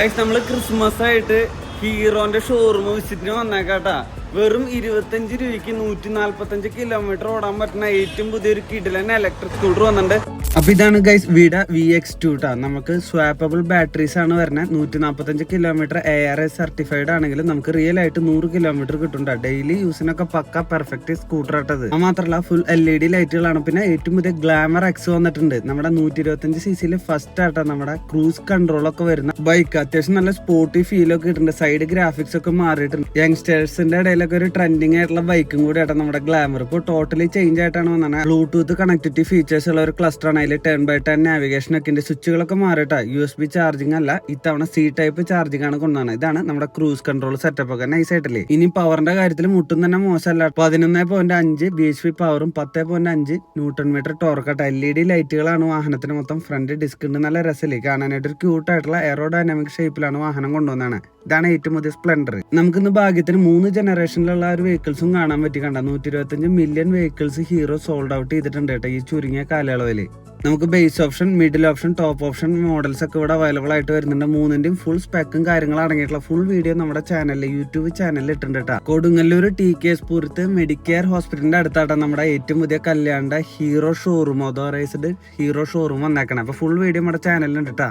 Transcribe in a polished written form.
നമ്മള് ക്രിസ്മസ് ആയിട്ട് ഹീറോന്റെ ഷോറൂം വിസിറ്റിന് വന്നേക്കാട്ടാ. വെറും 25 രൂപയ്ക്ക് 145 കിലോമീറ്റർ ഓടാൻ പറ്റുന്ന ഏറ്റവും പുതിയൊരു കിടിലൻ ഇലക്ട്രിക് സ്കൂട്ടർ വന്നിട്ടുണ്ട്. അപ്പൊ ഇതാണ് ഗൈസ് വീഡ VX2 ട്ടാ. നമുക്ക് സ്വാപ്പബിൾ ബാറ്ററീസ് ആണ് വരുന്നത്. 145 കിലോമീറ്റർ ARS സർട്ടിഫൈഡ് ആണെങ്കിലും നമുക്ക് റിയൽ ആയിട്ട് 100 കിലോമീറ്റർ കിട്ടുന്നുണ്ട്. ഡെയിലി യൂസിനൊക്കെ പക്ക പെർഫെക്റ്റ് സ്കൂട്ടർ ആട്ടത്. അത് മാത്രമല്ല ഫുൾ LED ലൈറ്റുകളാണ്. പിന്നെ ഏറ്റവും പുതിയ ഗ്ലാമർ എക്സ് വന്നിട്ടുണ്ട്. നമ്മുടെ 125 cc ഫസ്റ്റ് ആട്ടാ നമ്മുടെ ക്രൂസ് കൺട്രോൾ ഒക്കെ വരുന്ന ബൈക്ക്. അത്യാവശ്യം നല്ല സ്പോർട്ടി ഫീൽ ഒക്കെ കിട്ടുന്നുണ്ട്. സൈഡ് ഗ്രാഫിക്സ് ഒക്കെ മാറിയിട്ടുണ്ട്. യങ്സ്റ്റേഴ്സിന്റെ ഇടയിലൊക്കെ ഒരു ട്രെൻഡിങ് ആയിട്ടുള്ള ബൈക്കും കൂടി ആയിട്ട് നമ്മുടെ ഗ്ലാമർ ഇപ്പോൾ ടോട്ടലി ചേഞ്ച് ആയിട്ടാണ് വന്നത്. ബ്ലൂടൂത്ത് കണക്ടിവിറ്റി ഫീച്ചേഴ്സ് ഉള്ള ഒരു ക്ലസ്റ്റർ ആണ്. അതിൽ 10x10 നാവിഗേഷൻ ഒക്കെ ഉണ്ട്. സ്വിച്ചുകളൊക്കെ മാറിയിട്ടാ. USB ചാർജിങ് അല്ല, ഇത്തവണ C ടൈപ്പ് ചാർജിങ് ആണ് കൊണ്ടുവന്നത്. ഇതാണ് നമ്മുടെ ക്രൂസ് കൺട്രോൾ സെറ്റപ്പ് ഒക്കെ നൈസ് ആയിട്ടില്ലേ. ഇനി പവറിന്റെ കാര്യത്തിൽ മുട്ടും തന്നെ മോശമല്ല. 11.5 BHP പവറും 10.5 Nm ടോർക്കട്ട. LED ലൈറ്റുകളാണ് വാഹനത്തിന് മൊത്തം. ഫ്രണ്ട് ഡിസ്ക് ഉണ്ട്. നല്ല രസമില്ലേ കാണാനായിട്ട്. ഒരു ക്യൂട്ട് ആയിട്ടുള്ള എയറോഡൈനാമിക് ഷേപ്പിലാണ് വാഹനം കൊണ്ടുവന്നതാണ്. ഇതാണ് ഏറ്റവും പുതിയ സ്പ്ലെൻഡർ. നമുക്കിന്ന് ഭാഗ്യത്തിന് 3 ജനറേഷനിലുള്ള ഒരു വെഹിക്കിൾസും കാണാൻ പറ്റി. കണ്ട 125 million vehicles hero sold out ചെയ്തിട്ടുണ്ട് കേട്ടോ ഈ ചുരുങ്ങിയ കാലയളവിൽ. നമുക്ക് base option, middle option, top option models ഒക്കെ ഇവിടെ അവൈലബിൾ ആയിട്ട് വരുന്നുണ്ട്. മൂന്നിന്റെയും ഫുൾ സ്പെക്കും കാര്യങ്ങളും അടങ്ങിയിട്ടുള്ള ഫുൾ വീഡിയോ നമ്മുടെ ചാനലിൽ യൂട്യൂബ് ചാനലിൽ ഇട്ടുണ്ട് കേട്ടോ. കൊടുങ്ങല്ലൂർ TKS പൂരത്ത് മെഡിക്കെയർ ഹോസ്പിറ്റലിന്റെ അടുത്താട്ടോ നമ്മുടെ ഏറ്റവും പുതിയ കല്യാണ്ട ഹീറോ ഷോറൂം, ഓതോറൈസ്ഡ് ഹീറോ ഷോറൂം വന്നേക്കണം. അപ്പൊ ഫുൾ വീഡിയോ നമ്മുടെ ചാനലിലുണ്ട് കേട്ടോ.